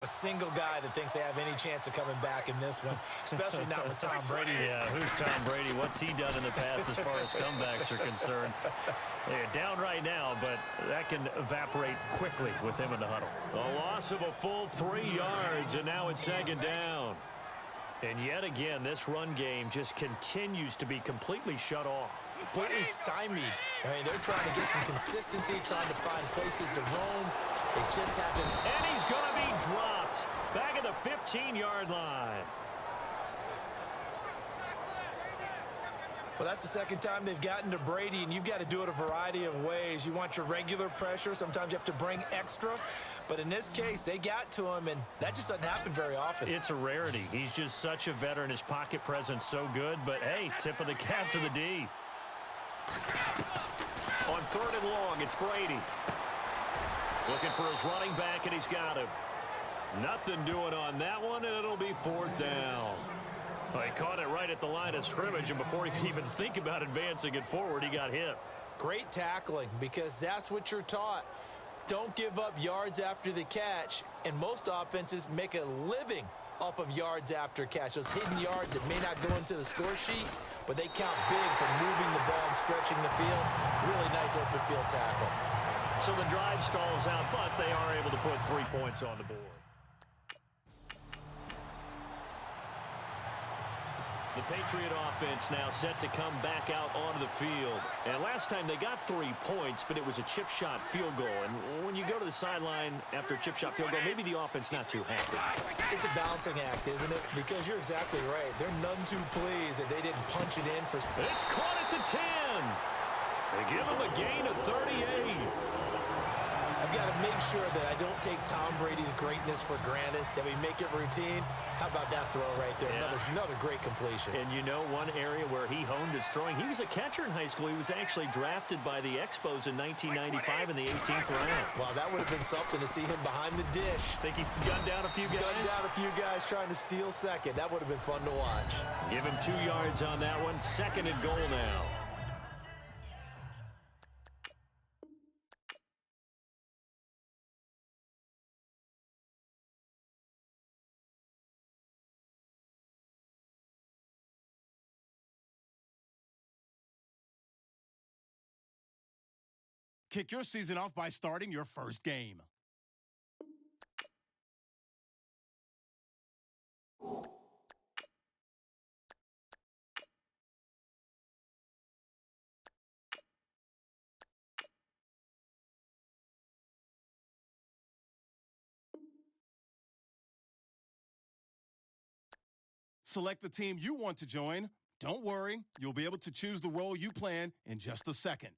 A single guy that thinks they have any chance of coming back in this one, especially not with Tom Brady. Yeah, who's Tom Brady? What's he done in the past as far as comebacks are concerned? They're down right now, but that can evaporate quickly with him in the huddle. A loss of a full 3 yards, and now it's second down. And yet again, this run game just continues to be completely shut off. Completely stymied. I mean, they're trying to get some consistency, trying to find places to roam. They just haven't. And he's going to be dropped back at the 15-yard line. Well, that's the second time they've gotten to Brady, and you've got to do it a variety of ways. You want your regular pressure. Sometimes you have to bring extra. But in this case, they got to him, and that just doesn't happen very often. It's a rarity. He's just such a veteran. His pocket presence so good. But, hey, tip of the cap to the D. On 3rd and long, it's Brady. Looking for his running back, and he's got him. Nothing doing on that one, and it'll be 4th down. Well, he caught it right at the line of scrimmage, and before he could even think about advancing it forward, he got hit. Great tackling, because that's what you're taught. Don't give up yards after the catch, and most offenses make a living off of yards after catch. Those hidden yards that may not go into the score sheet, but they count big for moving the ball and stretching the field. Really nice open field tackle. So the drive stalls out, but they are able to put 3 points on the board. The Patriot offense now set to come back out onto the field. And last time they got 3 points, but it was a chip shot field goal. And when you go to the sideline after a chip shot field goal, maybe the offense not too happy. It's a balancing act, isn't it? Because you're exactly right. They're none too pleased that they didn't punch it in for. It's caught at the 10. They give him a gain of 38. I've got to make sure that I don't take Tom Brady's greatness for granted, that we make it routine. How about that throw right there? Yeah. Another great completion. And you know one area where he honed his throwing, he was a catcher in high school. He was actually drafted by the Expos in 1995 in the 18th round. Well, that would have been something to see him behind the dish. Think he's gunned down a few guys? Gunned down a few guys trying to steal second. That would have been fun to watch. Give him 2 yards on that one. 2nd and goal now. Kick your season off by starting your first game. Select the team you want to join. Don't worry, you'll be able to choose the role you plan in just a second.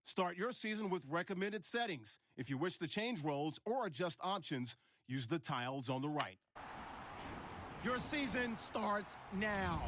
Start your season with recommended settings. If you wish to change roles or adjust options, use the tiles on the right. Your season starts now.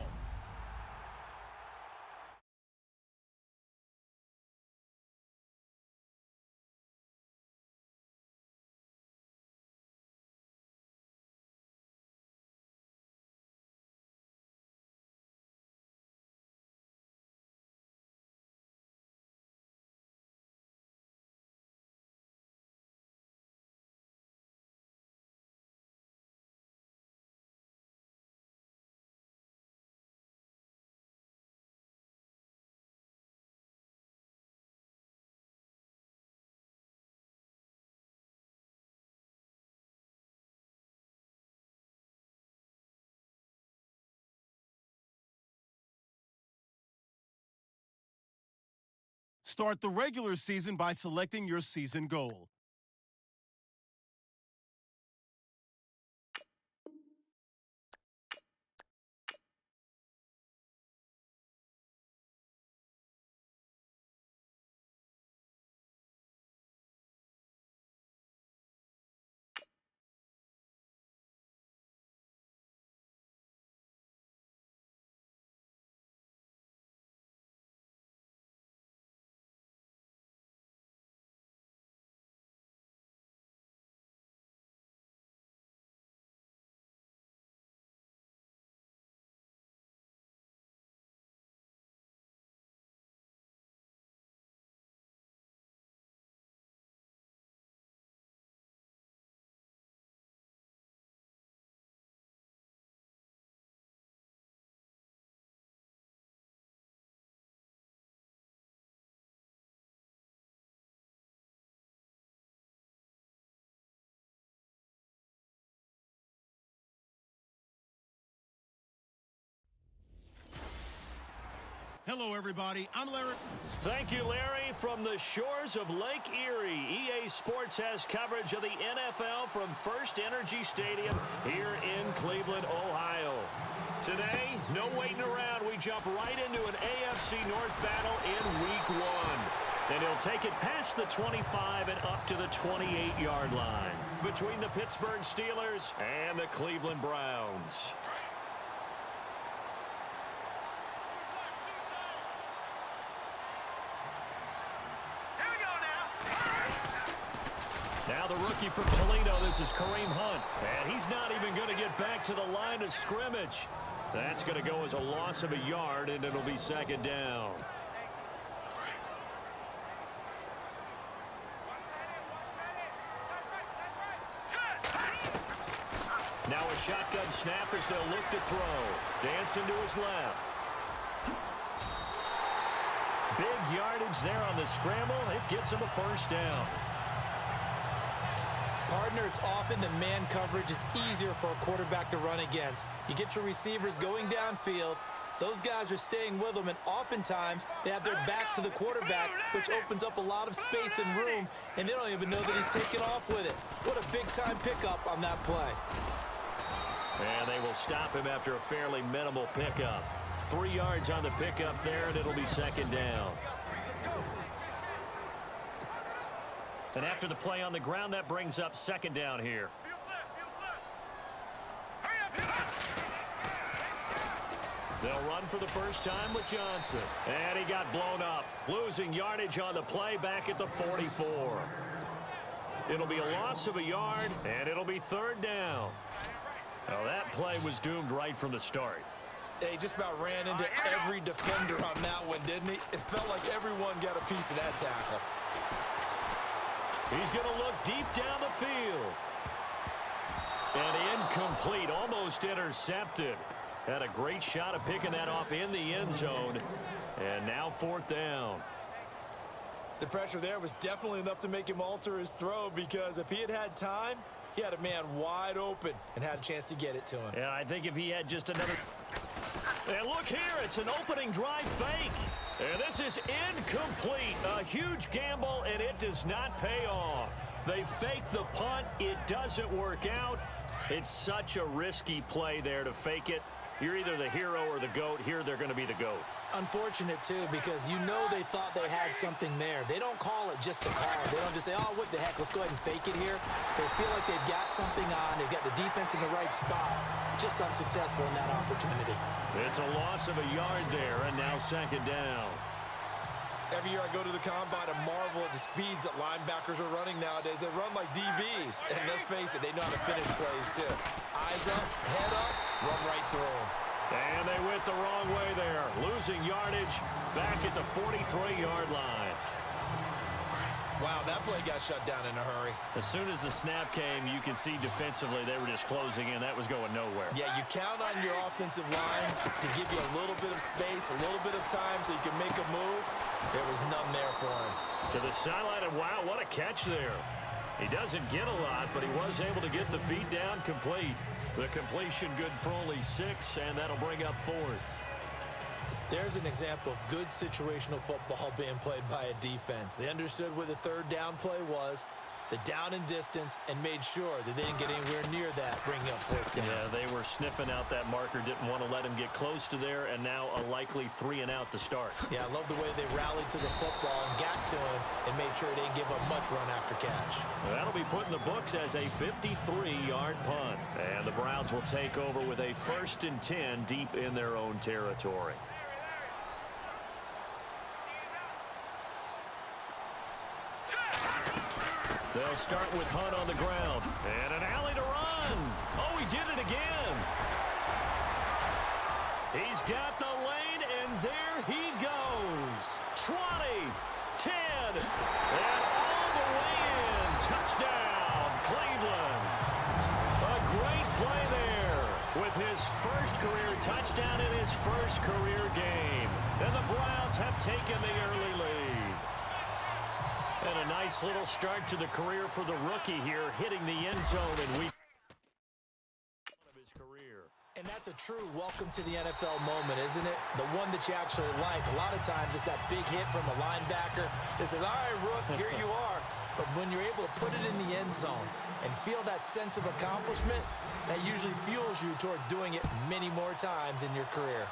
Start the regular season by selecting your season goal. Hello, everybody. I'm Larry. Thank you, Larry. From the shores of Lake Erie, EA Sports has coverage of the NFL from First Energy Stadium here in Cleveland, Ohio. Today, no waiting around. We jump right into an AFC North battle in Week 1. And he'll take it past the 25 and up to the 28-yard line between the Pittsburgh Steelers and the Cleveland Browns. Now the rookie from Toledo, this is Kareem Hunt. And he's not even going to get back to the line of scrimmage. That's going to go as a loss of a yard, and it'll be second down. Now a shotgun snap as they'll look to throw. Dancing to his left. Big yardage there on the scramble. It gets him a first down. Partner, it's often the man coverage is easier for a quarterback to run against. You get your receivers going downfield. Those guys are staying with them, and oftentimes they have their back to the quarterback, which opens up a lot of space and room, and they don't even know that he's taken off with it. What a big-time pickup on that play. And they will stop him after a fairly minimal pickup. 3 yards on the pickup there, and it'll be second down. And after the play on the ground, that brings up second down here. They'll run for the first time with Johnson. And he got blown up. Losing yardage on the play back at the 44. It'll be a loss of a yard, and it'll be third down. Well, that play was doomed right from the start. He just about ran into every defender on that one, didn't he? It felt like everyone got a piece of that tackle. He's going to look deep down the field. And incomplete, almost intercepted. Had a great shot of picking that off in the end zone. And now fourth down. The pressure there was definitely enough to make him alter his throw, because if he had had time, he had a man wide open and had a chance to get it to him. Yeah, I think if he had just another... And look here, it's an opening drive fake. And this is incomplete. A huge gamble, and it does not pay off. They fake the punt. It doesn't work out. It's such a risky play there to fake it. You're either the hero or the GOAT. Here, they're going to be the GOAT. Unfortunate, too, because you know they thought they had something there. They don't call it just to call. They don't just say, oh, what the heck, let's go ahead and fake it here. They feel like they've got something on. They've got the defense in the right spot. Just unsuccessful in that opportunity. It's a loss of a yard there, and now second down. Every year I go to the combine and marvel at the speeds that linebackers are running nowadays. They run like DBs. And let's face it, they know how to finish plays, too. Eyes up, head up, run right through them. And they went the wrong way there. Losing yardage back at the 43-yard line. Wow, that play got shut down in a hurry. As soon as the snap came, you could see defensively they were just closing in. That was going nowhere. Yeah, you count on your offensive line to give you a little bit of space, a little bit of time so you can make a move. There was none there for him. To the sideline, and wow, what a catch there. He doesn't get a lot, but he was able to get the feet down complete. The completion good for only 6, and that'll bring up fourth. There's an example of good situational football being played by a defense. They understood where the third down play was, the down and distance, and made sure that they didn't get anywhere near that, bringing up fourth down. Yeah, they were sniffing out that marker, didn't want to let him get close to there, and now a likely 3 and out to start. Yeah, I love the way they rallied to the football and got to him and made sure they didn't give up much run after catch. That'll be put in the books as a 53-yard punt. And the Browns will take over with a 1st and 10 deep in their own territory. They'll start with Hunt on the ground. And an alley to run. Oh, he did it again. He's got the lane, and there he goes. 20, 10, and all the way in. Touchdown, Cleveland. A great play there with his first career touchdown in his first career game. And the Browns have taken the early lead. And a nice little start to the career for the rookie here, hitting the end zone in week 1 of his career. And that's a true welcome to the NFL moment, isn't it? The one that you actually like. A lot of times it's that big hit from a linebacker that says, all right, Rook, here you are. But when you're able to put it in the end zone and feel that sense of accomplishment, that usually fuels you towards doing it many more times in your career.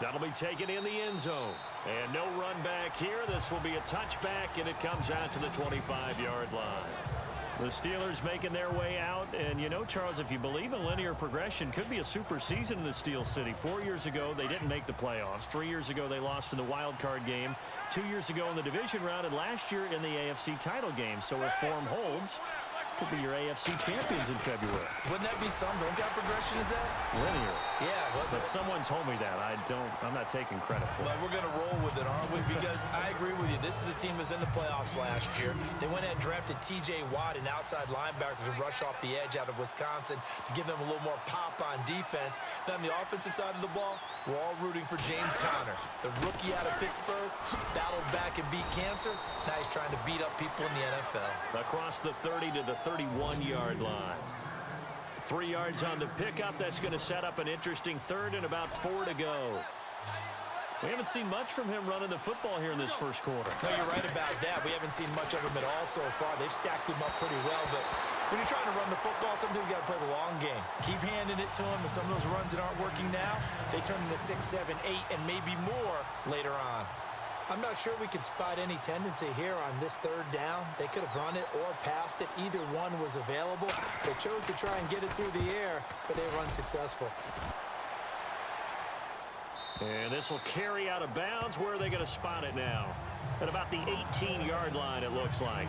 That'll be taken in the end zone. And no run back here. This will be a touchback, and it comes out to the 25-yard line. The Steelers making their way out. And, you know, Charles, if you believe in linear progression, could be a super season in the Steel City. 4 years ago, they didn't make the playoffs. 3 years ago, they lost in the wild card game. 2 years ago in the division round, and last year in the AFC title game. So if form holds, could be your AFC champions in February. Wouldn't that be something? What kind of progression is that? Linear. Yeah. But someone told me that. I'm not taking credit for it. But we're going to roll with it, aren't we? Because I agree with you. This is a team that was in the playoffs last year. They went ahead and drafted T.J. Watt, an outside linebacker who can rush off the edge out of Wisconsin to give them a little more pop on defense. Then on the offensive side of the ball, we're all rooting for James Conner, the rookie out of Pittsburgh, battled back and beat cancer. Now he's trying to beat up people in the NFL. Across the 30 to the 31-yard line. 3 yards on the pickup. That's going to set up an interesting third and about 4 to go. We haven't seen much from him running the football here in this first quarter. No, you're right about that. We haven't seen much of him at all so far. They've stacked him up pretty well, but when you're trying to run the football, sometimes you got to play the long game. Keep handing it to him, and some of those runs that aren't working now, they turn into 6, 7, 8, and maybe more later on. I'm not sure we could spot any tendency here on this third down. They could have run it or passed it. Either one was available. They chose to try and get it through the air, but they were unsuccessful. And this will carry out of bounds. Where are they going to spot it now? At about the 18-yard line, it looks like.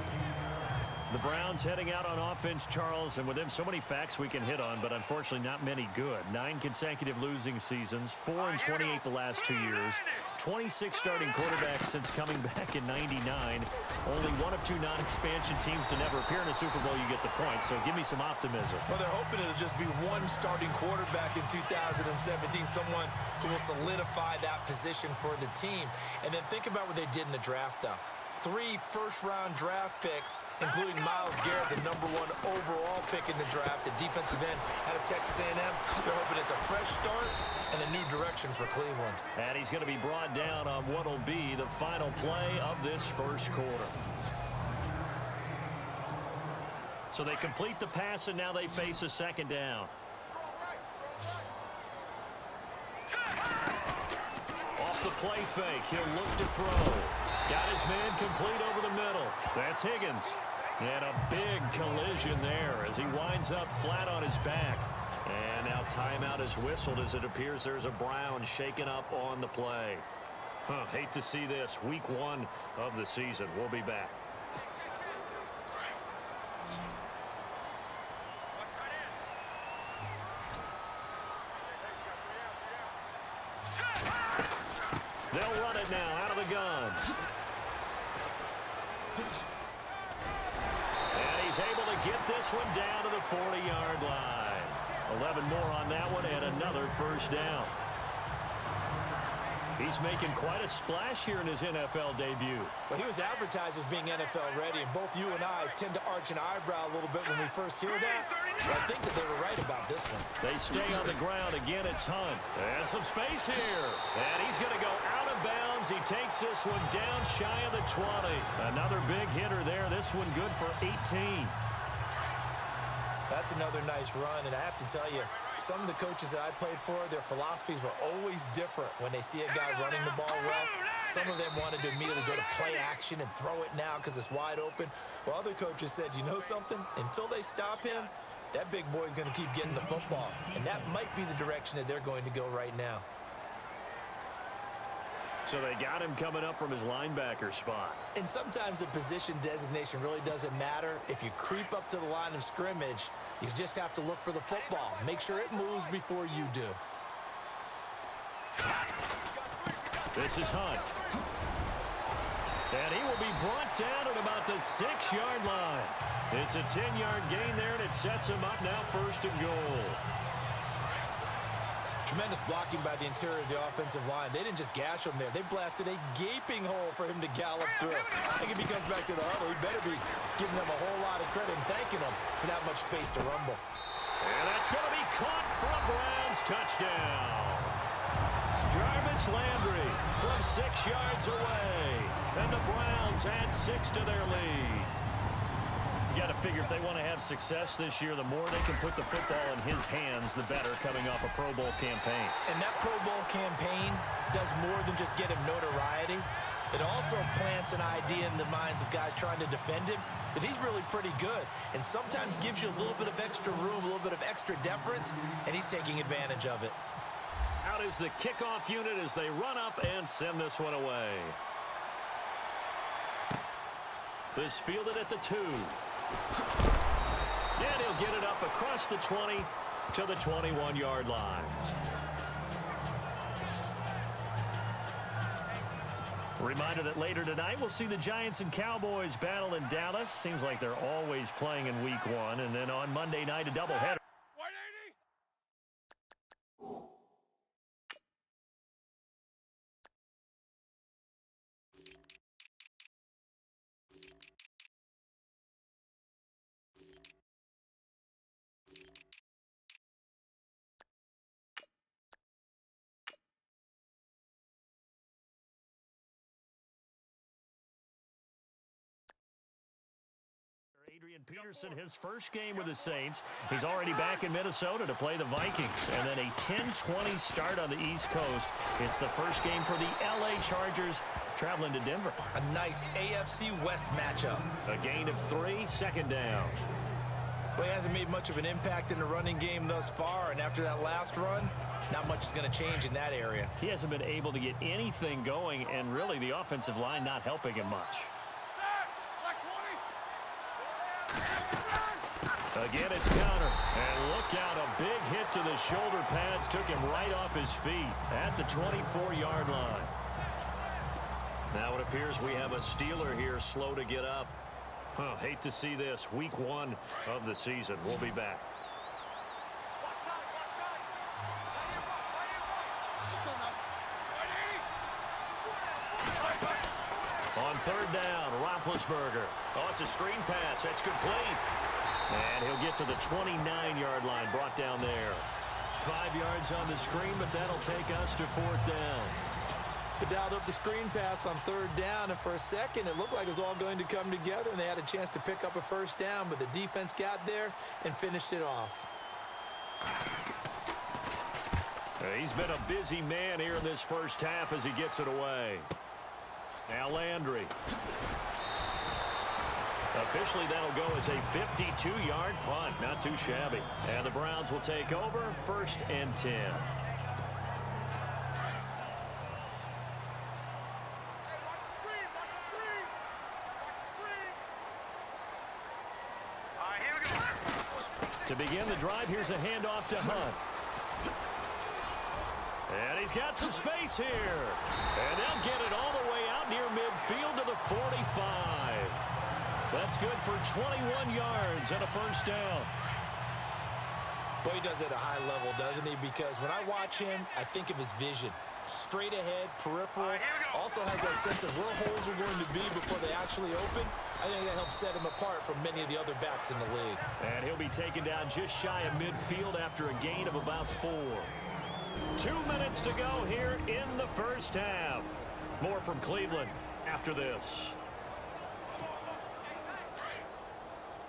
The Browns heading out on offense, Charles, and with them so many facts we can hit on, but unfortunately not many good. 9 consecutive losing seasons, 4 and 28 the last 2 years, 26 starting quarterbacks since coming back in '99. Only one of 2 non-expansion teams to never appear in a Super Bowl. You get the point, so give me some optimism. Well, they're hoping it'll just be one starting quarterback in 2017, someone who will solidify that position for the team. And then think about what they did in the draft, though. 3 first-round draft picks, including Myles Garrett, the #1 overall pick in the draft, the defensive end out of Texas A&M. They're hoping it's a fresh start and a new direction for Cleveland. And he's going to be brought down on what will be the final play of this first quarter. So they complete the pass, and now they face a second down. Off the play fake, he'll look to throw. Got his man complete over the middle. That's Higgins. And a big collision there as he winds up flat on his back. And now timeout is whistled as it appears there's a Brown shaken up on the play. Hate to see this. Week 1 of the season. We'll be back. They'll run it now out of the gun. And he's able to get this one down to the 40-yard line. 11 more on that one and another first down. He's making quite a splash here in his NFL debut. Well, he was advertised as being NFL ready, and both you and I tend to arch an eyebrow a little bit when we first hear that. But I think that they were right about this one. They stay on the ground. Again, it's Hunt. And some space here. And he's going to go out of bounds. He takes this one down shy of the 20. Another big hitter there. This one good for 18. That's another nice run, and I have to tell you, some of the coaches that I played for, their philosophies were always different when they see a guy running the ball well. Some of them wanted to immediately go to play action and throw it now because it's wide open. Well, other coaches said, you know something? Until they stop him, that big boy's going to keep getting the football. And that might be the direction that they're going to go right now. So they got him coming up from his linebacker spot. And sometimes the position designation really doesn't matter. If you creep up to the line of scrimmage, you just have to look for the football. Make sure it moves before you do. This is Hunt. And he will be brought down at about the 6-yard line. It's a 10-yard gain there, and it sets him up now 1st and goal. Tremendous blocking by the interior of the offensive line. They didn't just gash him there. They blasted a gaping hole for him to gallop through. I think if he comes back to the huddle, he better be giving them a whole lot of credit and thanking them for that much space to rumble. And that's going to be caught for a Browns touchdown. Jarvis Landry from 6 yards away. And the Browns add 6 to their lead. You got to figure if they want to have success this year, the more they can put the football in his hands, the better, coming off a Pro Bowl campaign. And that Pro Bowl campaign does more than just get him notoriety. It also plants an idea in the minds of guys trying to defend him that he's really pretty good, and sometimes gives you a little bit of extra room, a little bit of extra deference, and he's taking advantage of it. Out is the kickoff unit as they run up and send this one away. This fielded at the 2. And he'll get it up across the 20 to the 21-yard line. Reminder that later tonight we'll see the Giants and Cowboys battle in Dallas. Seems like they're always playing in week 1. And then on Monday night, a doubleheader. Adrian Peterson, his first game with the Saints. He's already back in Minnesota to play the Vikings. And then a 10-20 start on the East Coast. It's the first game for the L.A. Chargers traveling to Denver. A nice AFC West matchup. A gain of 3, second down. Well, he hasn't made much of an impact in the running game thus far, and after that last run, not much is going to change in that area. He hasn't been able to get anything going, and really the offensive line not helping him much. Again, it's counter. And look out, a big hit to the shoulder pads took him right off his feet at the 24-yard line. Now it appears we have a Steeler here slow to get up. Hate to see this. Week 1 of the season. We'll be back. On third down, Roethlisberger. Oh, it's a screen pass. That's complete. And he'll get to the 29-yard line, brought down there. 5 yards on the screen, but that'll take us to 4th down. They dialed up the screen pass on third down, and for a second it looked like it was all going to come together, and they had a chance to pick up a first down, but the defense got there and finished it off. He's been a busy man here in this first half as he gets it away. Now Landry. Officially, that'll go as a 52-yard punt. Not too shabby. And the Browns will take over, 1st and 10. To begin the drive, here's a handoff to Hunt. And he's got some space here. And they'll get it all the way out near midfield to the 45. That's good for 21 yards and a first down. Boy, he does it at a high level, doesn't he? Because when I watch him, I think of his vision. Straight ahead, peripheral. Also has that sense of where holes are going to be before they actually open. I think that helps set him apart from many of the other backs in the league. And he'll be taken down just shy of midfield after a gain of about 4. 2 minutes to go here in the first half. More from Cleveland after this.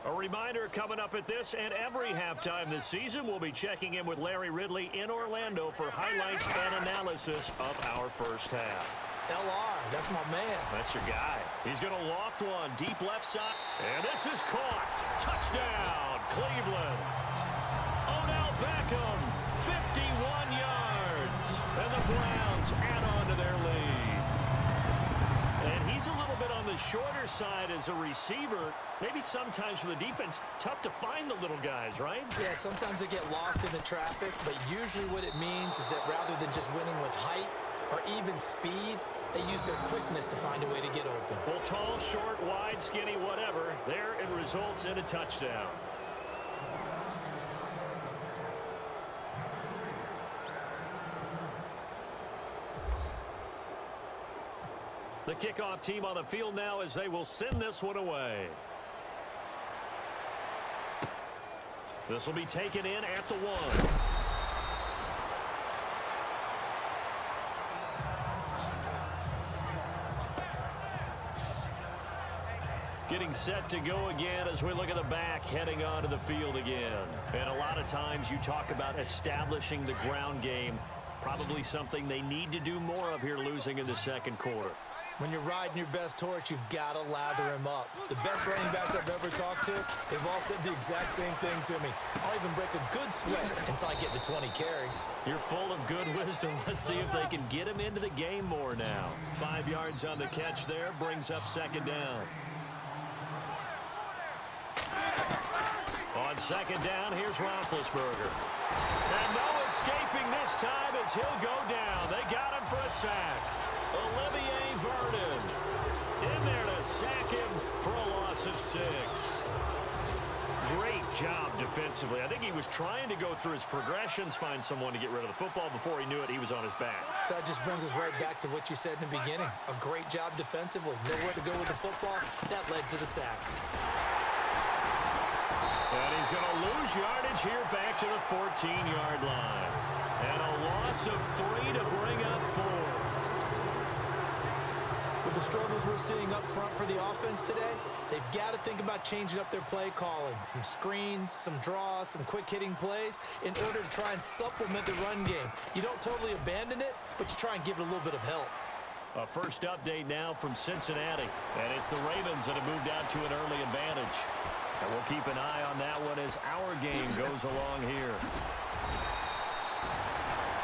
A reminder coming up at this and every halftime this season, we'll be checking in with Larry Ridley in Orlando for highlights and analysis of our first half. LR, that's my man. That's your guy. He's going to loft one deep left side. And this is caught. Touchdown, Cleveland. Odell Beckham, 51 yards. And the Browns add on to their lead. And he's a little bit on the shorter side as a receiver. Maybe sometimes for the defense, tough to find the little guys, right? Yeah, sometimes they get lost in the traffic, but usually what it means is that rather than just winning with height or even speed, they use their quickness to find a way to get open. Well, tall, short, wide, skinny, whatever, there it results in a touchdown. The kickoff team on the field now as they will send this one away. This will be taken in at the 1. Getting set to go again as we look at the back heading onto the field again. And a lot of times you talk about establishing the ground game. Probably something they need to do more of here losing in the second quarter. When you're riding your best horse, you've got to lather him up. The best running backs I've ever talked to, they've all said the exact same thing to me. I'll even break a good sweat until I get to 20 carries. You're full of good wisdom. Let's see if they can get him into the game more now. 5 yards on the catch there, brings up second down. On second down, here's Roethlisberger. And no escaping this time as he'll go down. They got him for a sack. Olivier Vernon in there to sack him for a loss of 6. Great job defensively. I think he was trying to go through his progressions, find someone to get rid of the football. Before he knew it, he was on his back. So that just brings us right back to what you said in the beginning. A great job defensively. Nowhere to go with the football. That led to the sack. And he's going to lose yardage here back to the 14-yard line. And a loss of 3 to bring up 4. With the struggles we're seeing up front for the offense today, they've got to think about changing up their play calling. Some screens, some draws, some quick-hitting plays in order to try and supplement the run game. You don't totally abandon it, but you try and give it a little bit of help. A first update now from Cincinnati. And it's the Ravens that have moved out to an early advantage. And we'll keep an eye on that one as our game goes along here.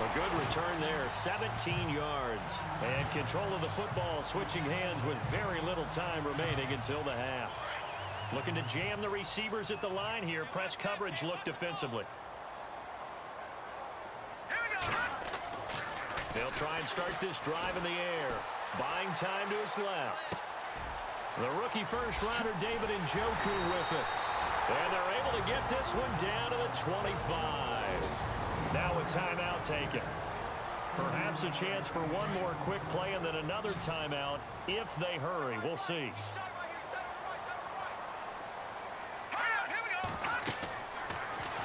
A good return there, 17 yards. And control of the football switching hands with very little time remaining until the half. Looking to jam the receivers at the line here. Press coverage look defensively. They'll try and start this drive in the air. Buying time to his left. The rookie first-rounder David Njoku with it. And they're able to get this one down to the 25. Now a timeout taken. Perhaps a chance for one more quick play and then another timeout if they hurry. We'll see.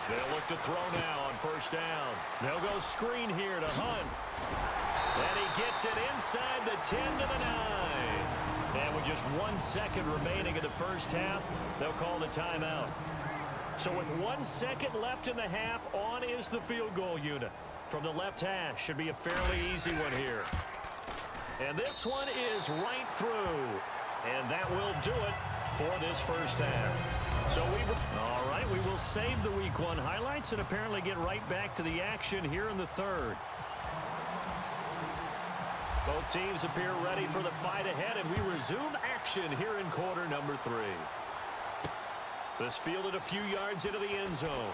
They'll look to throw now on first down. They'll go screen here to Hunt. And he gets it inside the 10 to the 9. And with just 1 second remaining in the first half, they'll call the timeout. So with 1 second left in the half, on is the field goal unit. From the left hash, should be a fairly easy one here. And this one is right through. And that will do it for this first half. So all right, we will save the week 1 highlights and apparently get right back to the action here in the third. Both teams appear ready for the fight ahead, and we resume action here in quarter number 3. This fielded a few yards into the end zone.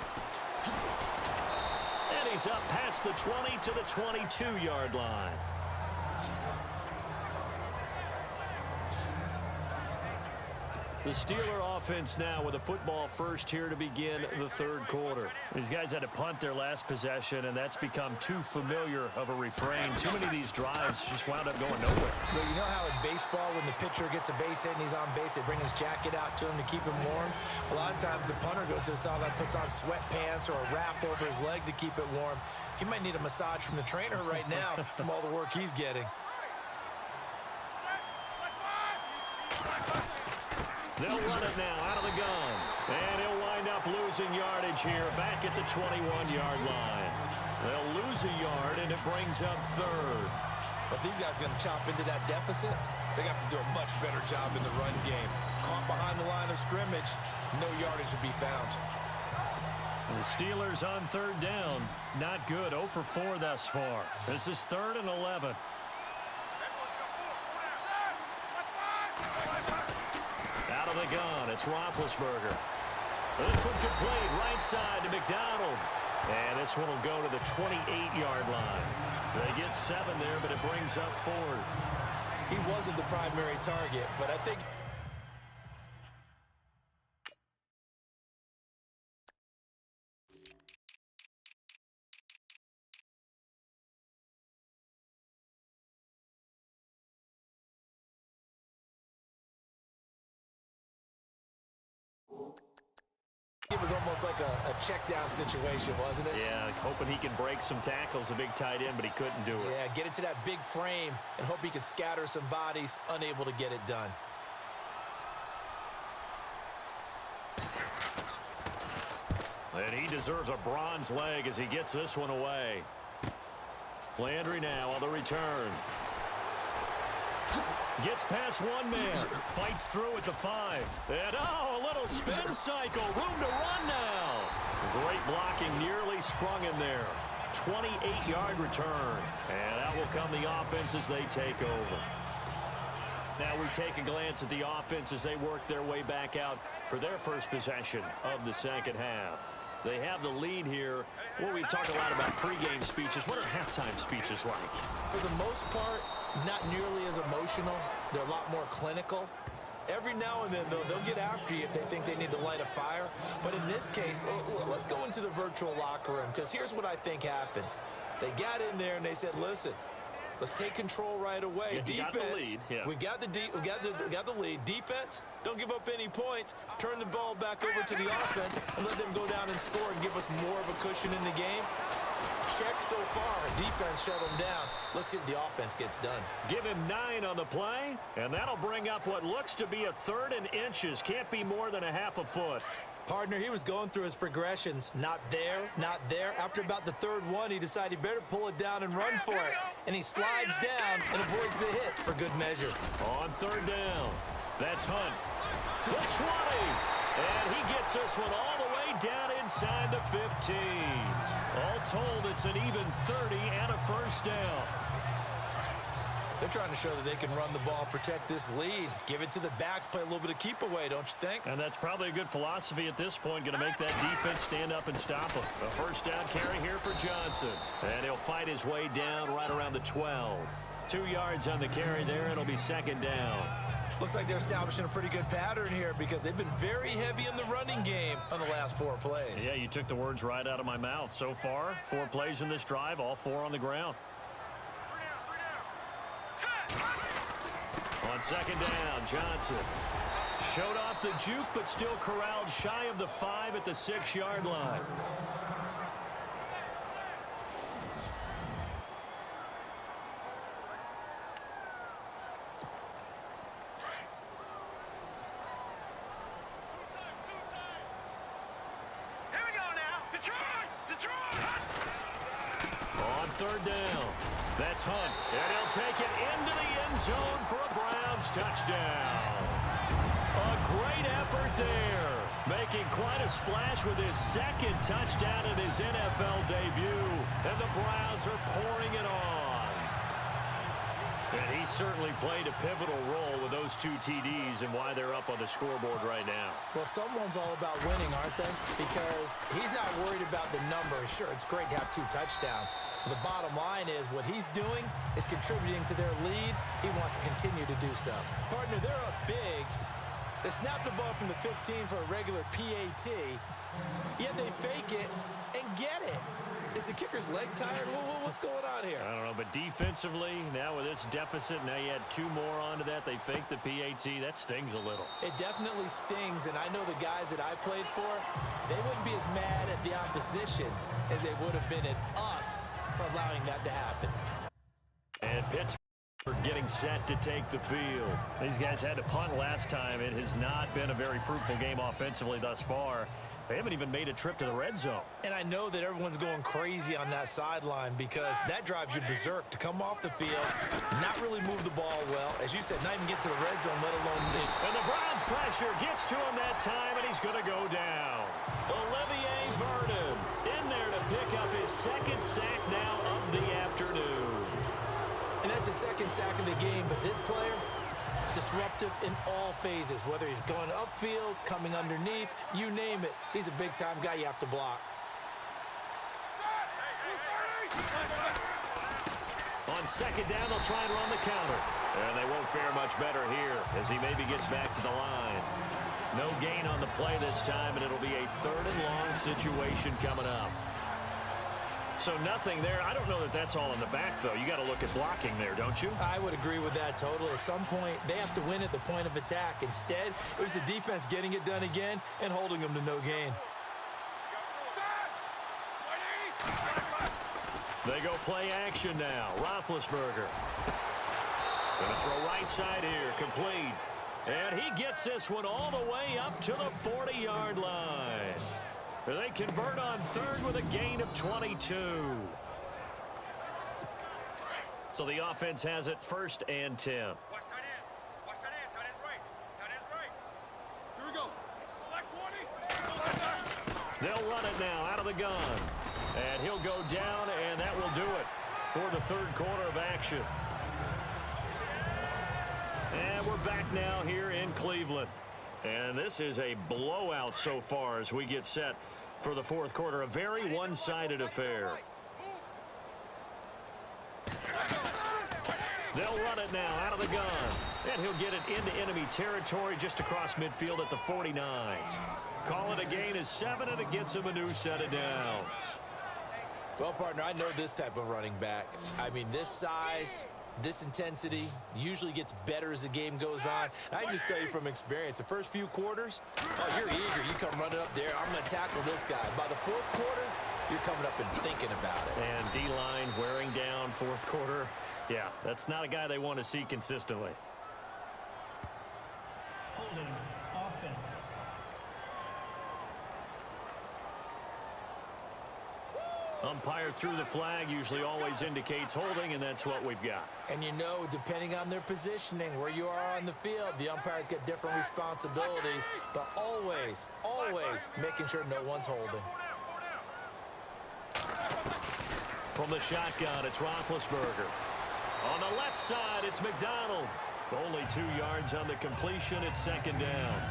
And he's up past the 20 to the 22-yard line. The Steeler offense now with a football first here to begin the third quarter. These guys had to punt their last possession, and that's become too familiar of a refrain. Too many of these drives just wound up going nowhere. But you know how in baseball, when the pitcher gets a base hit and he's on base, they bring his jacket out to him to keep him warm? A lot of times the punter goes to the sideline, puts on sweatpants or a wrap over his leg to keep it warm. He might need a massage from the trainer right now from all the work he's getting. They'll run it now out of the gun. And he'll wind up losing yardage here back at the 21-yard line. They'll lose a yard, and it brings up third. But these guys are going to chop into that deficit. They got to do a much better job in the run game. Caught behind the line of scrimmage, no yardage to be found. And the Steelers on third down. Not good. 0 for 4 thus far. This is 3rd and 11. Out of the gun, it's Roethlisberger. This one complete, right side to McDonald. And this one will go to the 28-yard line. They get 7 there, but it brings up 4th. He wasn't the primary target, but I think... It was almost like a check down situation, wasn't it? Yeah, hoping he can break some tackles, a big tight end, but he couldn't do it. Yeah, get it to that big frame and hope he can scatter some bodies, unable to get it done. And he deserves a bronze leg as he gets this one away. Landry now on the return. Gets past one man. Fights through at the 5. And, a little spin cycle. Room to run now. Great blocking, nearly sprung him there. 28-yard return. And out will come the offense as they take over. Now we take a glance at the offense as they work their way back out for their first possession of the second half. They have the lead here. Well, we talk a lot about pregame speeches. What are halftime speeches like? For the most part, not nearly as emotional. They're a lot more clinical. Every now and then, they'll get after you if they think they need to light a fire. But in this case, let's go into the virtual locker room, because here's what I think happened. They got in there and they said, listen, let's take control right away. Yeah, Defense, yeah. we got the lead. Defense, don't give up any points. Turn the ball back over to the offense and let them go down and score and give us more of a cushion in the game. Check so far. Defense shut them down. Let's see if the offense gets done. Give him 9 on the play, and that'll bring up what looks to be a 3rd and inches. Can't be more than a half a foot. Partner, he was going through his progressions. Not there, not there. After about the 3rd one, he decided he better pull it down and run for it. And he slides down and avoids the hit for good measure. On 3rd down, that's Hunt. The 20. And he gets this one all the way down inside the 15. All told, it's an even 30 and a first down. They're trying to show that they can run the ball, protect this lead. Give it to the backs, play a little bit of keep away, don't you think? And that's probably a good philosophy at this point, going to make that defense stand up and stop them. A first down carry here for Johnson. And he'll fight his way down right around the 12. 2 yards on the carry there, it'll be 2nd down. Looks like they're establishing a pretty good pattern here because they've been very heavy in the running game on the last 4 plays. Yeah, you took the words right out of my mouth. So far, 4 plays in this drive, all 4 on the ground. On 2nd down, Johnson showed off the juke, but still corralled shy of the 5 at the 6-yard line. Here we go now. Detroit! On 3rd down, that's Hunt, and he'll take it into the end zone for a Browns touchdown. A great effort there, making quite a splash with his 2nd touchdown in his NFL debut, and the Browns are pouring it on. And he certainly played a pivotal role with those 2 TDs and why they're up on the scoreboard right now. Well, someone's all about winning, aren't they? Because he's not worried about the number. Sure, it's great to have 2 touchdowns. But the bottom line is what he's doing is contributing to their lead. He wants to continue to do so. Partner, they're up big. They snap the ball from the 15 for a regular PAT, yet they fake it and get it. Is the kicker's leg tired? What's going on here? I don't know, but defensively, now with this deficit, now you add 2 more onto that. They faked the PAT. That stings a little. It definitely stings, and I know the guys that I played for, they wouldn't be as mad at the opposition as they would have been at us for allowing that to happen. And Pittsburgh getting set to take the field. These guys had to punt last time. It has not been a very fruitful game offensively thus far. They haven't even made a trip to the red zone. And I know that everyone's going crazy on that sideline because that drives you berserk to come off the field, not really move the ball well. As you said, not even get to the red zone, let alone mid. And the Browns pressure gets to him that time, and he's going to go down. Olivier Vernon in there to pick up his 2nd sack now of the afternoon. And that's the 2nd sack of the game, but this player, disruptive in all phases, whether he's going upfield, coming underneath, you name it. He's a big-time guy you have to block. On 2nd down, they'll try and run the counter. And they won't fare much better here as he maybe gets back to the line. No gain on the play this time, and it'll be a 3rd and long situation coming up. So nothing there. I don't know that that's all in the back, though. You got to look at blocking there, don't you? I would agree with that totally. At some point, they have to win at the point of attack. Instead, it was the defense getting it done again and holding them to no gain. They go play action now. Roethlisberger. Going to throw right side here. Complete. And he gets this one all the way up to the 40-yard line. They convert on third with a gain of 22. So the offense has it 1st and 10. Watch tight end. Watch tight end. Tight end's right. Tight end's right. Here we go. Black 20. They'll run it now out of the gun. And he'll go down, and that will do it for the third quarter of action. And we're back now here in Cleveland. And this is a blowout so far as we get set for the fourth quarter. A very one-sided affair. They'll run it now out of the gun. And he'll get it into enemy territory just across midfield at the 49. Call it a gain of 7, and it gets him a new set of downs. Well, partner, I know this type of running back. I mean, this size, this intensity usually gets better as the game goes on. And I can just tell you from experience, the first few quarters, oh, you're eager. You come running up there. I'm going to tackle this guy. By the fourth quarter, you're coming up and thinking about it. And D-line wearing down fourth quarter. Yeah, that's not a guy they want to see consistently. Holding offense. Umpire through the flag usually always indicates holding, and that's what we've got. And you know, depending on their positioning, where you are on the field, the umpires get different responsibilities, but always, always making sure no one's holding. From the shotgun, it's Roethlisberger. On the left side, it's McDonald. Only 2 yards on the completion. It's 2nd down.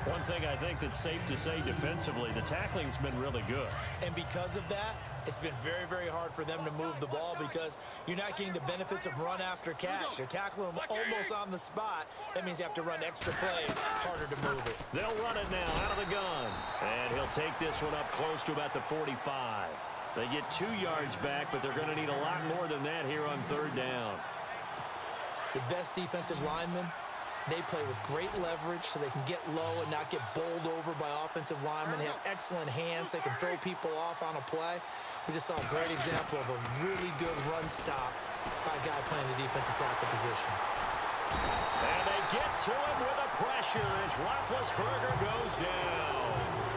One thing I think that's safe to say defensively, the tackling's been really good. And because of that, it's been very, very hard for them to move the ball because you're not getting the benefits of run after catch. You're tackling them almost on the spot. That means you have to run extra plays, harder to move it. They'll run it now out of the gun. And he'll take this one up close to about the 45. They get 2 yards back, but they're going to need a lot more than that here on 3rd down. The best defensive linemen, they play with great leverage so they can get low and not get bowled over by offensive linemen. They have excellent hands. They can throw people off on a play. We just saw a great example of a really good run stop by a guy playing the defensive tackle position. And they get to him with a pressure as Roethlisberger goes down.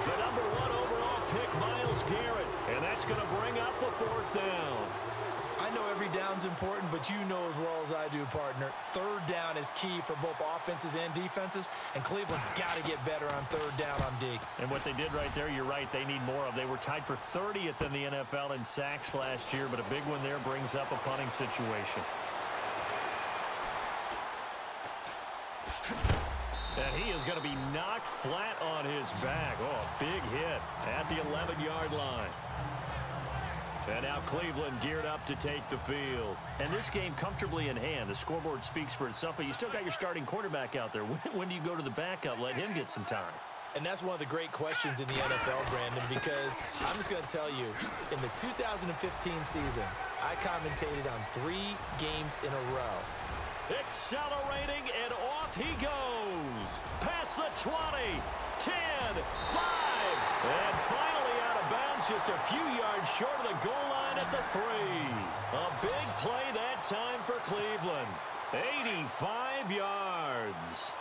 The number 1 overall pick, Myles Garrett. And that's going to bring up the 4th down. I know every down's important, but you know as well as I do, partner, 3rd down is key for both offenses and defenses, and Cleveland's got to get better on 3rd down on D. And what they did right there, you're right, they need more of. They were tied for 30th in the NFL in sacks last year, but a big one there brings up a punting situation. And he is going to be knocked flat on his back. Oh, a big hit at the 11-yard line. And now Cleveland geared up to take the field. And this game comfortably in hand. The scoreboard speaks for itself, but you still got your starting quarterback out there. When do you go to the backup? Let him get some time. And that's one of the great questions in the NFL, Brandon, because I'm just going to tell you, in the 2015 season, I commentated on 3 games in a row. Accelerating, and off he goes. Past the 20, 10, 5, and finally out of bounds just a few yards short of the goal line at the 3. A big play that time for Cleveland. 85 yards.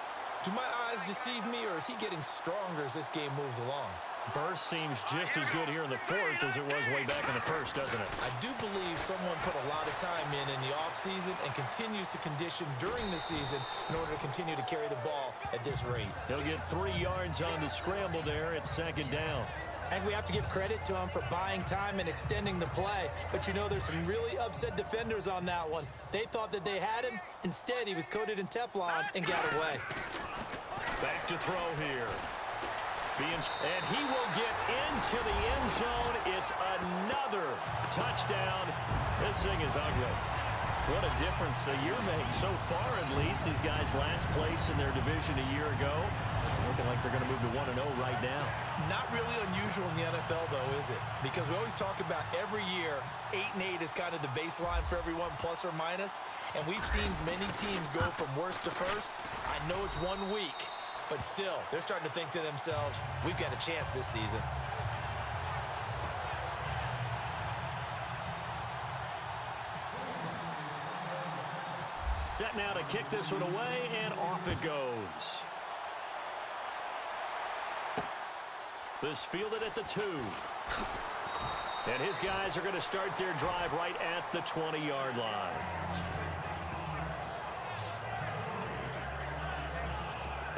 Do my eyes deceive me, or is he getting stronger as this game moves along? Burst seems just as good here in the 4th as it was way back in the 1st, doesn't it? I do believe someone put a lot of time in the offseason and continues to condition during the season in order to continue to carry the ball at this rate. He'll get 3 yards on the scramble there at 2nd down. And we have to give credit to him for buying time and extending the play. But you know, there's some really upset defenders on that one. They thought that they had him. Instead, he was coated in Teflon and got away. Back to throw here. And he will get into the end zone. It's another touchdown. This thing is ugly. What a difference a year makes so far, at least. These guys last place in their division a year ago. Looking like they're going to move to 1-0 right now. Not really unusual in the NFL, though, is it? Because we always talk about every year, 8-8 is kind of the baseline for everyone, plus or minus. And we've seen many teams go from worst to first. I know it's 1 week, but still, they're starting to think to themselves, we've got a chance this season. Set now to kick this one away, and off it goes. This fielded at the 2. And his guys are going to start their drive right at the 20-yard line.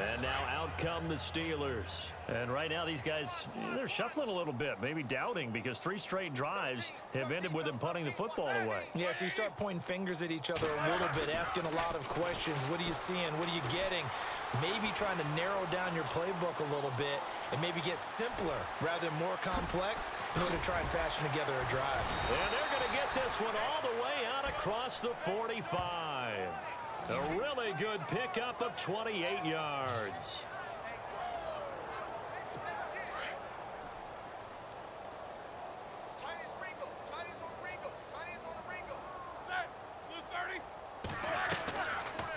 And now out come the Steelers. And right now these guys, they're shuffling a little bit, maybe doubting, because 3 straight drives have ended with them punting the football away. Yeah, so you start pointing fingers at each other a little bit, asking a lot of questions. What are you seeing? What are you getting? Maybe trying to narrow down your playbook a little bit and maybe get simpler rather than more complex in order to try and fashion together a drive. And they're going to get this one all the way out across the 45. A really good pickup of 28 yards.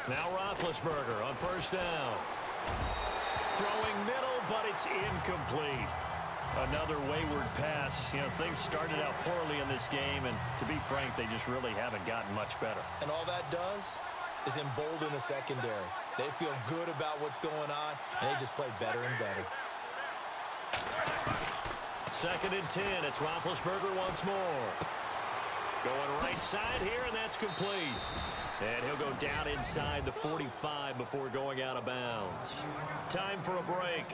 Now Roethlisberger on first down. Throwing middle, but it's incomplete. Another wayward pass. You know, things started out poorly in this game, and to be frank, they just really haven't gotten much better. And all that does is embolden the secondary. They feel good about what's going on, and they just play better and better. 2nd and 10. It's Roethlisberger once more. Going right side here, and that's complete. And he'll go down inside the 45 before going out of bounds. Time for a break.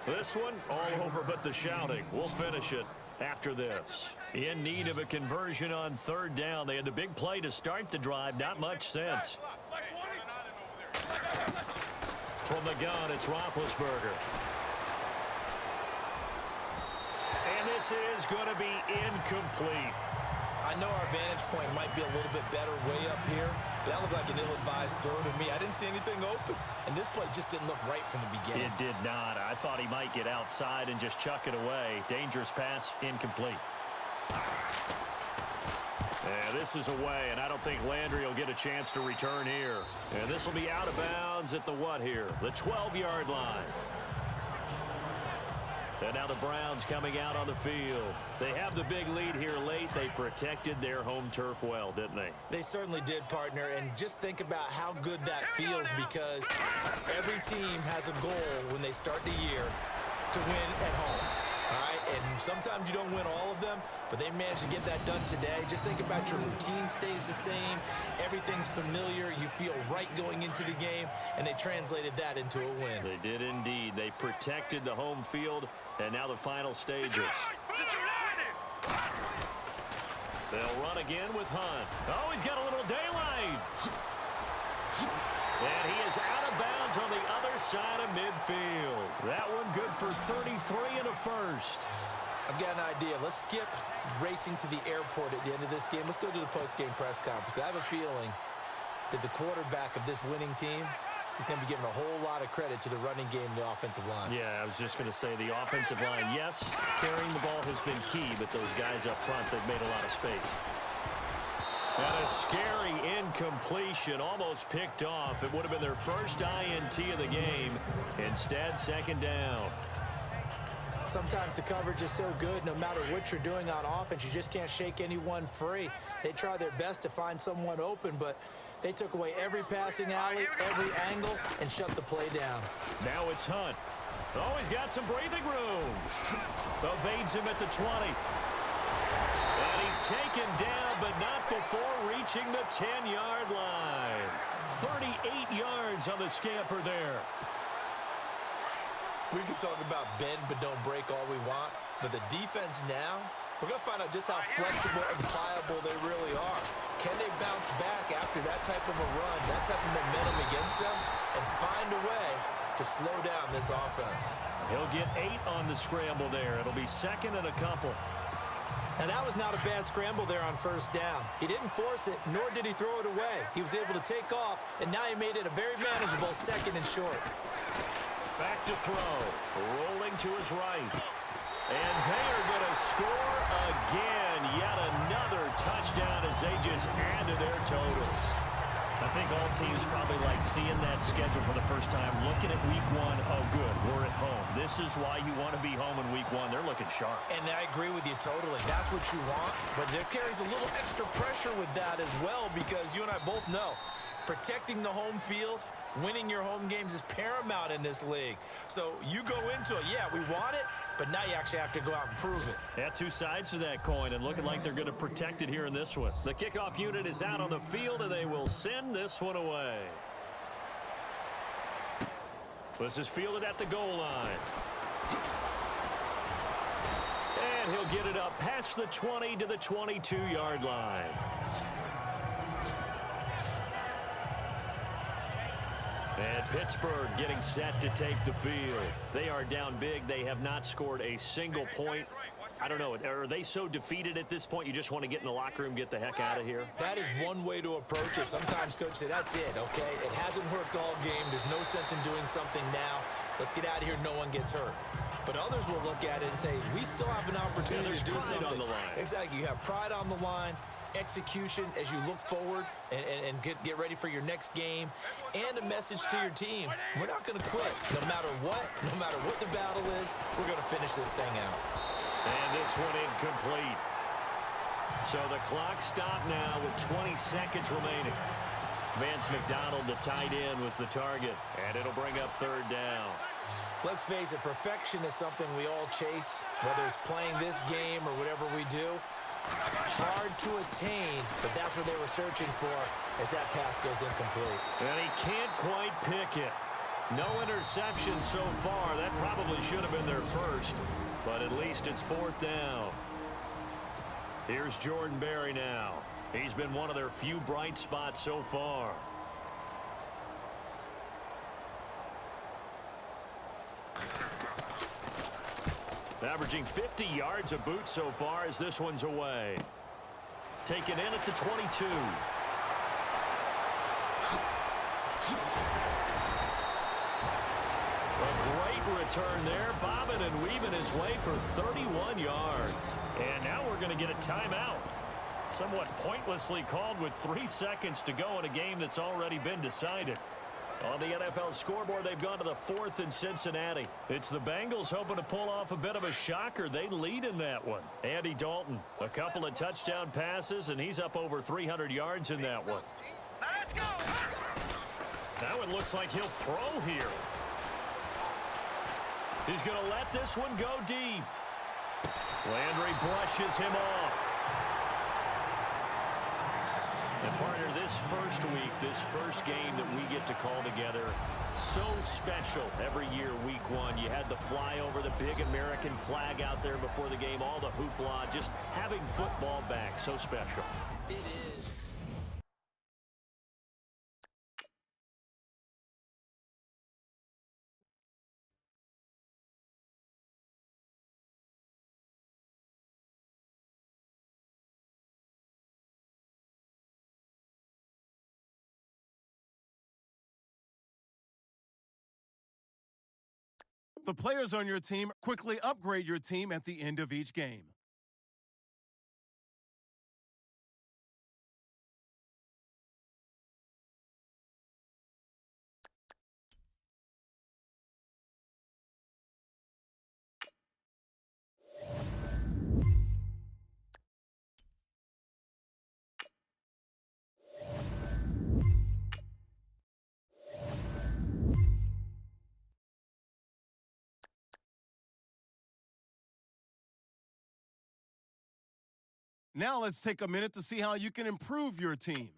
This one, all over but the shouting. We'll finish it after this. In need of a conversion on 3rd down. They had the big play to start the drive. Not much sense. From the gun, it's Roethlisberger. And this is going to be incomplete. I know our vantage point might be a little bit better way up here, but that looked like an ill-advised throw to me. I didn't see anything open, and this play just didn't look right from the beginning. It did not. I thought he might get outside and just chuck it away. Dangerous pass, incomplete. And this is away, and I don't think Landry will get a chance to return here. And this will be out of bounds at the what here? The 12-yard line. And now the Browns coming out on the field. They have the big lead here late. They protected their home turf well, didn't they? They certainly did, partner. And just think about how good that feels, because every team has a goal when they start the year to win at home. All right? And sometimes you don't win all of them, but they managed to get that done today. Just think about your routine stays the same. Everything's familiar. You feel right going into the game, and they translated that into a win. They did indeed. They protected the home field, and now the final stages. They'll run again with Hunt. Oh, he's got a little daylight. And he is out of bounds on the other side of midfield. That one good for 33 and a first. I've got an idea. Let's skip racing to the airport at the end of this game. Let's go to the post-game press conference. I have a feeling that the quarterback of this winning team is going to be given a whole lot of credit to the running game and the offensive line. Yeah, I was just going to say the offensive line, yes, carrying the ball has been key, but those guys up front, they've made a lot of space. And a scary incompletion, almost picked off. It would have been their first INT of the game. Instead, 2nd down. Sometimes the coverage is so good, no matter what you're doing on offense, you just can't shake anyone free. They try their best to find someone open, but they took away every passing alley, every angle, and shut the play down. Now it's Hunt. Oh, he's got some breathing room. Evades him at the 20. And he's taken down, but not before reaching the 10-yard line. 38 yards on the scamper there. We can talk about bend but don't break all we want, but the defense now, we're going to find out just how flexible and pliable they really are. Can they bounce back after that type of a run, that type of momentum against them, and find a way to slow down this offense? He'll get 8 on the scramble there. It'll be 2nd and a couple. And that was not a bad scramble there on 1st down. He didn't force it, nor did he throw it away. He was able to take off, and now he made it a very manageable 2nd and short. Back to throw. Rolling to his right. And they are going to score again. Yet another touchdown as they just add to their totals. I think all teams probably like seeing that schedule for the first time, looking at week 1. Oh, good, we're at home. This is why you want to be home in week 1. They're looking sharp. And I agree with you totally. That's what you want. But there carries a little extra pressure with that as well, because you and I both know Protecting the home field, winning your home games is paramount in this league. So you go into it, yeah, we want it, but now you actually have to go out and prove it. Yeah, two sides to that coin, and looking like they're going to protect it here in this one. The kickoff unit is out on the field, and they will send this one away. This is fielded at the goal line. And he'll get it up past the 20 to the 22-yard line. And Pittsburgh getting set to take the field. They are down big. They have not scored a single point. I don't know. Are they so defeated at this point you just want to get in the locker room, get the heck out of here? That is one way to approach it. Sometimes coach say, that's it, okay? It hasn't worked all game. There's no sense in doing something now. Let's get out of here. No one gets hurt. But others will look at it and say, we still have an opportunity to do something. On the line. Exactly. You have pride on the line, execution as you look forward and get ready for your next game, and a message to your team. We're not going to quit. No matter what the battle is, we're going to finish this thing out. And this one incomplete. So the clock stopped now with 20 seconds remaining. Vance McDonald, the tight end, was the target, and it'll bring up third down. Let's face it, perfection is something we all chase, whether it's playing this game or whatever we do. Hard to attain, but that's what they were searching for as that pass goes incomplete. And he can't quite pick it. No interception so far. That probably should have been their first, but at least it's fourth down. Here's Jordan Berry now. He's been one of their few bright spots so far. Averaging 50 yards a boot so far as this one's away. Taken in at the 22. A great return there, bobbing and weaving his way for 31 yards. And now we're going to get a timeout. Somewhat pointlessly called with 3 seconds to go in a game that's already been decided. On the NFL scoreboard, they've gone to the 4th in Cincinnati. It's the Bengals hoping to pull off a bit of a shocker. They lead in that one. Andy Dalton, a couple of touchdown passes, and he's up over 300 yards in that one. Let's go! That one looks like he'll throw here. He's going to let this one go deep. Landry brushes him off. And partner, this first week, this first game that we get to call together, so special every year, week one. You had the flyover, the big American flag out there before the game, all the hoopla, just having football back, so special. It is. The players on your team quickly upgrade your team at the end of each game. Now let's take a minute to see how you can improve your team.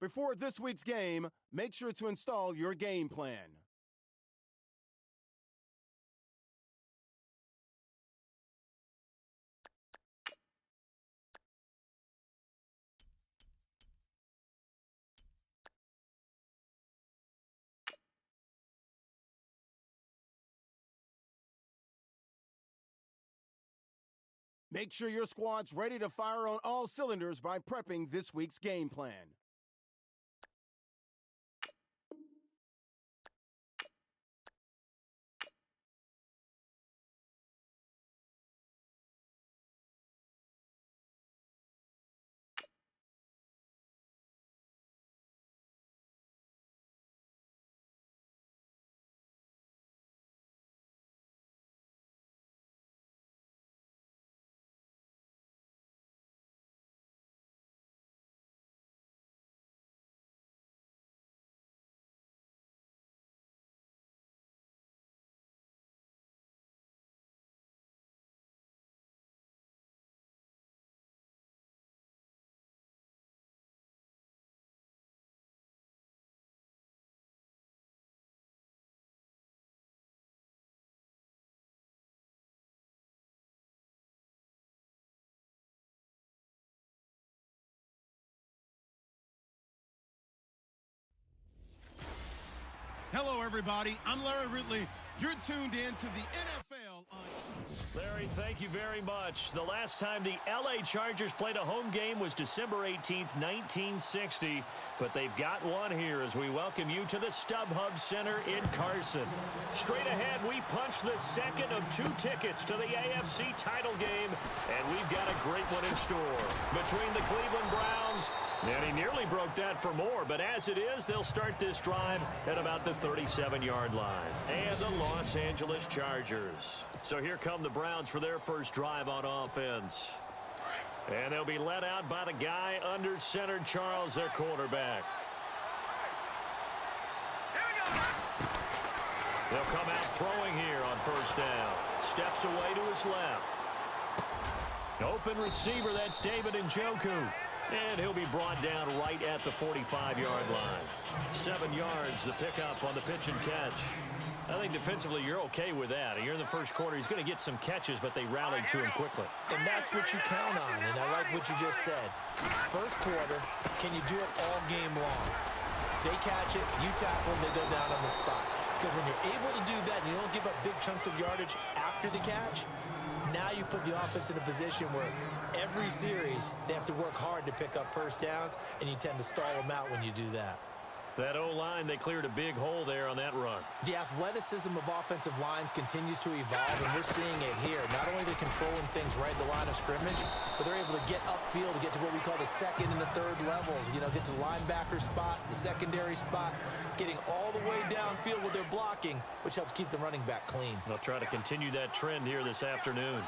Before this week's game, make sure to install your game plan. Make sure your squad's ready to fire on all cylinders by prepping this week's game plan. Hello, everybody. I'm Larry Ridley. You're tuned in to the NFL on... Larry, thank you very much. The last time the L.A. Chargers played a home game was December 18th, 1960. But they've got one here as we welcome you to the StubHub Center in Carson. Straight ahead, we punch the second of 2 tickets to the AFC title game. And we've got a great one in store between the Cleveland Browns. And he nearly broke that for more, but as it is, they'll start this drive at about the 37-yard line. And the Los Angeles Chargers. So here come the Browns for their first drive on offense. And they'll be led out by the guy under center, Charles, their quarterback. They'll come out throwing here on first down. Steps away to his left. Open receiver, that's David Njoku. And he'll be brought down right at the 45-yard line. 7 yards, the pickup on the pitch and catch. I think defensively you're okay with that. You're in the first quarter. He's going to get some catches, but they rallied to him quickly. And that's what you count on, and I like what you just said. First quarter, can you do it all game long? They catch it, you tackle them, they go down on the spot. Because when you're able to do that and you don't give up big chunks of yardage after the catch, now you put the offense in a position where every series they have to work hard to pick up first downs, and you tend to stall them out when you do that. That O-line, they cleared a big hole there on that run. The athleticism of offensive lines continues to evolve, and we're seeing it here. Not only are they controlling things right at the line of scrimmage, but they're able to get upfield to get to what we call the second and the third levels. You know, get to the linebacker spot, the secondary spot, getting all the way downfield with their blocking, which helps keep the running back clean. They'll try to continue that trend here this afternoon.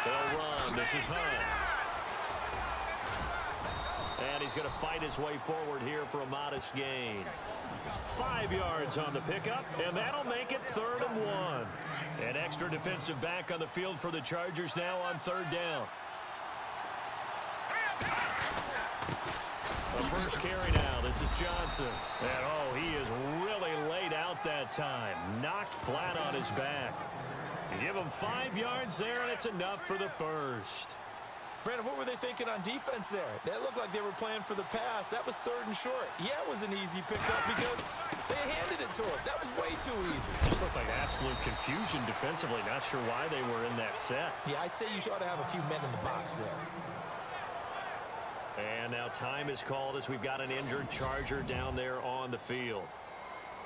They'll run. This is Hunt. And he's going to fight his way forward here for a modest gain. 5 yards on the pickup, and that'll make it 3rd and 1. An extra defensive back on the field for the Chargers now on 3rd down. The first carry now. This is Johnson. And, oh, he is really laid out that time. Knocked flat on his back. You give him 5 yards there, and it's enough for the first. Brandon, what were they thinking on defense there? That looked like they were playing for the pass. That was 3rd and short. Yeah, it was an easy pickup because they handed it to him. That was way too easy. Just looked like absolute confusion defensively. Not sure why they were in that set. Yeah, I'd say you ought to have a few men in the box there. And now time is called as we've got an injured Charger down there on the field.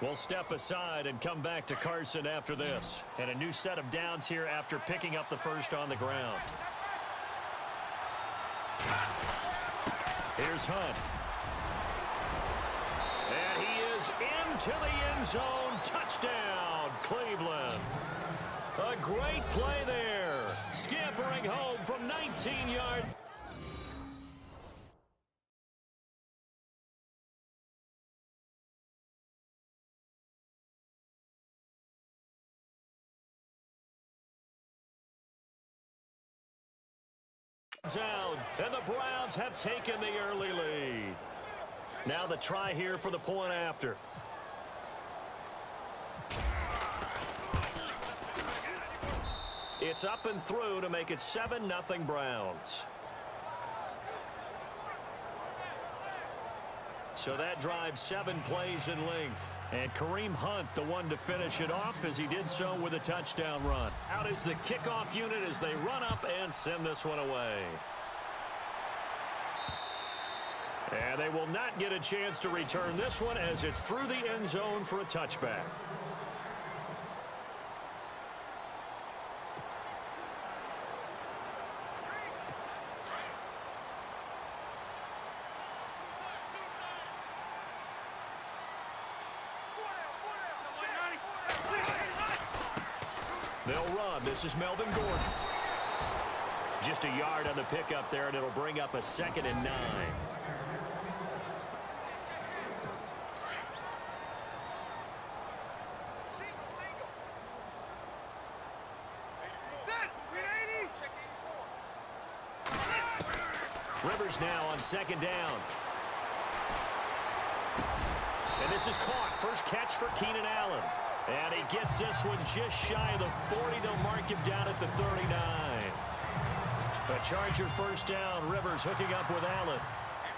We'll step aside and come back to Carson after this. And a new set of downs here after picking up the first on the ground. Here's Hunt. And he is into the end zone. Touchdown, Cleveland. A great play there. Scampering home from 19 yards. Out, and the Browns have taken the early lead. Now the try here for the point after. It's up and through to make it 7-0 Browns. So that drives 7 plays in length. And Kareem Hunt, the one to finish it off, as he did so with a touchdown run. Out is the kickoff unit as they run up and send this one away. And they will not get a chance to return this one as it's through the end zone for a touchback. They'll run. This is Melvin Gordon. Just a yard on the pickup there, and it'll bring up a 2nd and 9. Rivers now on 2nd down. And this is caught. First catch for Keenan Allen. And he gets this one just shy of the 40. They'll mark him down at the 39. A Charger first down. Rivers hooking up with Allen.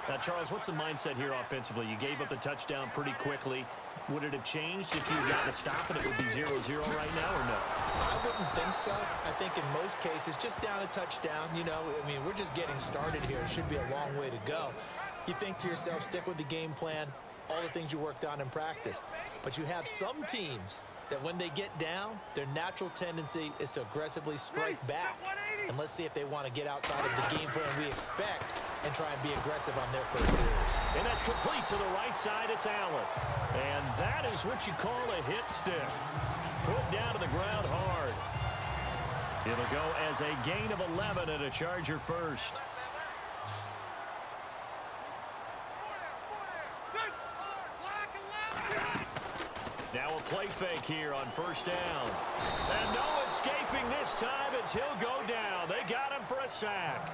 Now, Charles, what's the mindset here offensively? You gave up the touchdown pretty quickly. Would it have changed if you had gotten a stop and it would be 0-0 right now, or no? I wouldn't think so. I think in most cases, just down a touchdown, you know, I mean, we're just getting started here. It should be a long way to go. You think to yourself, stick with the game plan, all the things you worked on in practice. But you have some teams that when they get down, their natural tendency is to aggressively strike back. And let's see if they want to get outside of the game plan we expect and try and be aggressive on their first series. And that's complete to the right side. It's Allen. And that is what you call a hit stick. Put down to the ground hard. It'll go as a gain of 11 and a Charger first. Now a play fake here on first down. And no escaping this time as he'll go down. They got him for a sack.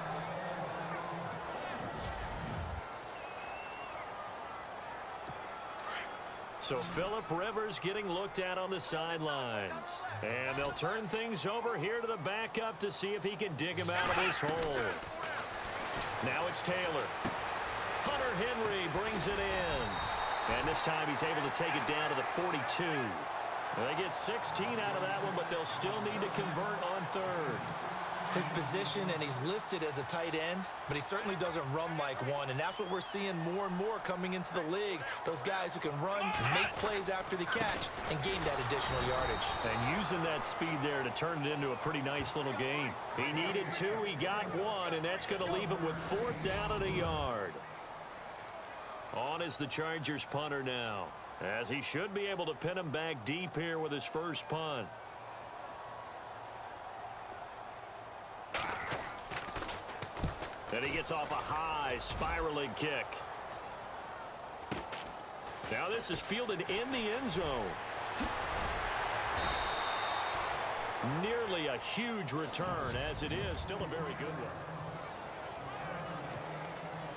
So Phillip Rivers getting looked at on the sidelines. And they'll turn things over here to the backup to see if he can dig him out of this hole. Now it's Taylor. Hunter Henry brings it in. And this time he's able to take it down to the 42. They get 16 out of that one, but they'll still need to convert on third. His position, and he's listed as a tight end, but he certainly doesn't run like one, and that's what we're seeing more and more coming into the league. Those guys who can run, make plays after the catch, and gain that additional yardage. And using that speed there to turn it into a pretty nice little game. He needed 2, he got 1, and that's going to leave him with 4th down and a yard. On is the Chargers punter now, as he should be able to pin him back deep here with his first punt. And he gets off a high spiraling kick. Now this is fielded in the end zone. Nearly a huge return, as it is still a very good one.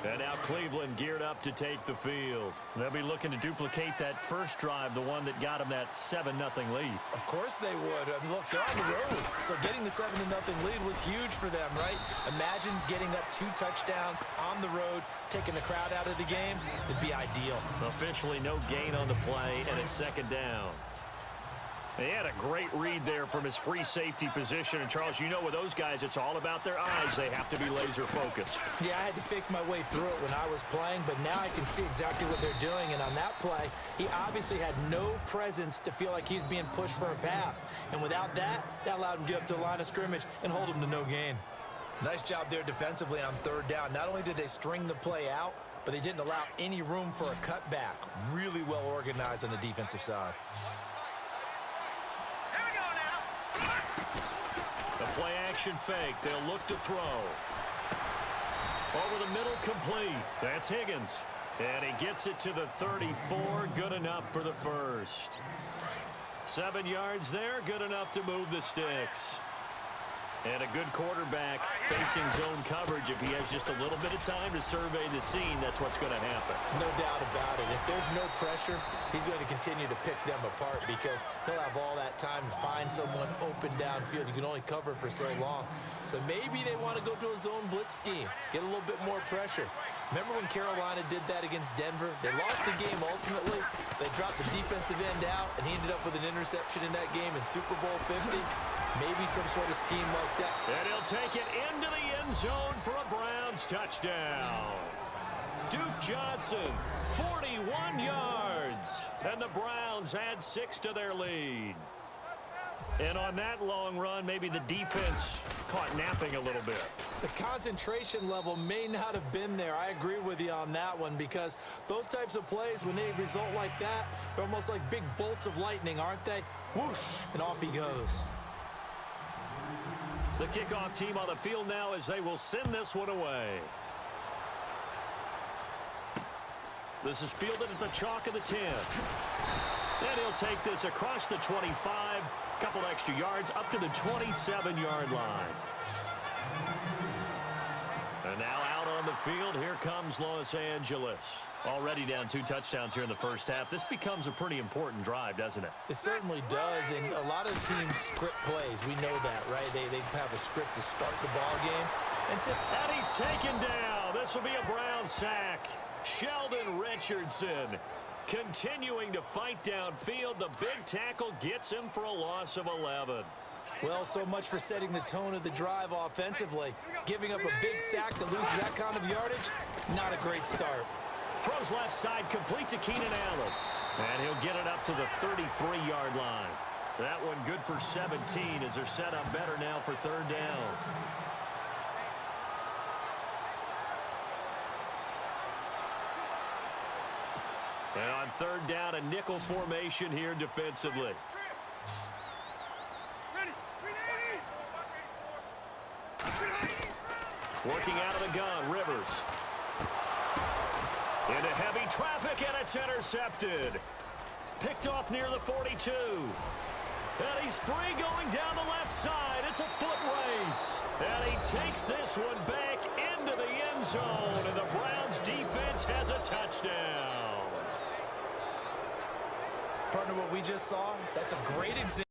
And now Cleveland geared up to take the field. They'll be looking to duplicate that first drive, the one that got them that 7-0 lead. Of course they would. I mean, look, they're on the road. So getting the 7-0 lead was huge for them, right? Imagine getting up 2 touchdowns on the road, taking the crowd out of the game. It'd be ideal. Officially no gain on the play, and it's 2nd down. He had a great read there from his free safety position. And, Charles, you know with those guys, it's all about their eyes. They have to be laser focused. Yeah, I had to fake my way through it when I was playing, but now I can see exactly what they're doing. And on that play, he obviously had no presence to feel like he's being pushed for a pass. And without that, that allowed him to get up to the line of scrimmage and hold him to no gain. Nice job there defensively on 3rd down. Not only did they string the play out, but they didn't allow any room for a cutback. Really well organized on the defensive side. The play action fake. They'll look to throw. Over the middle, complete. That's Higgins. And he gets it to the 34. Good enough for the first. 7 yards there. Good enough to move the sticks. And a good quarterback facing zone coverage. If he has just a little bit of time to survey the scene, that's what's going to happen. No doubt about it. If there's no pressure, he's going to continue to pick them apart because he'll have all that time to find someone open downfield. You can only cover for so long. So maybe they want to go to a zone blitz scheme, get a little bit more pressure. Remember when Carolina did that against Denver? They lost the game ultimately. They dropped the defensive end out, and he ended up with an interception in that game in Super Bowl 50. Maybe some sort of scheme like that. And he'll take it into the end zone for a Browns touchdown. Duke Johnson, 41 yards. And the Browns add 6 to their lead. And on that long run, maybe the defense caught napping a little bit. The concentration level may not have been there. I agree with you on that one because those types of plays, when they result like that, they're almost like big bolts of lightning, aren't they? Whoosh, and off he goes. The kickoff team on the field now as they will send this one away. This is fielded at the chalk of the 10. And he'll take this across the 25, couple extra yards up to the 27-yard line. And now out on the field, here comes Los Angeles. Already down 2 touchdowns here in the first half. This becomes a pretty important drive, doesn't it? It certainly does, and a lot of teams script plays. We know that, right? They have a script to start the ball game. And he's taken down. This will be a Brown sack. Sheldon Richardson continuing to fight downfield. The big tackle gets him for a loss of 11. Well, so much for setting the tone of the drive offensively. Giving up a big sack that loses that kind of yardage, not a great start. Throws left side, complete to Keenan Allen. And he'll get it up to the 33-yard line. That one good for 17 as they're set up better now for 3rd down. And on 3rd down, a nickel formation here defensively. Working out of the gun, Rivers. Into heavy traffic, and it's intercepted. Picked off near the 42. And he's free going down the left side. It's a foot race. And he takes this one back into the end zone. And the Browns defense has a touchdown. Partner, what we just saw, that's a great example.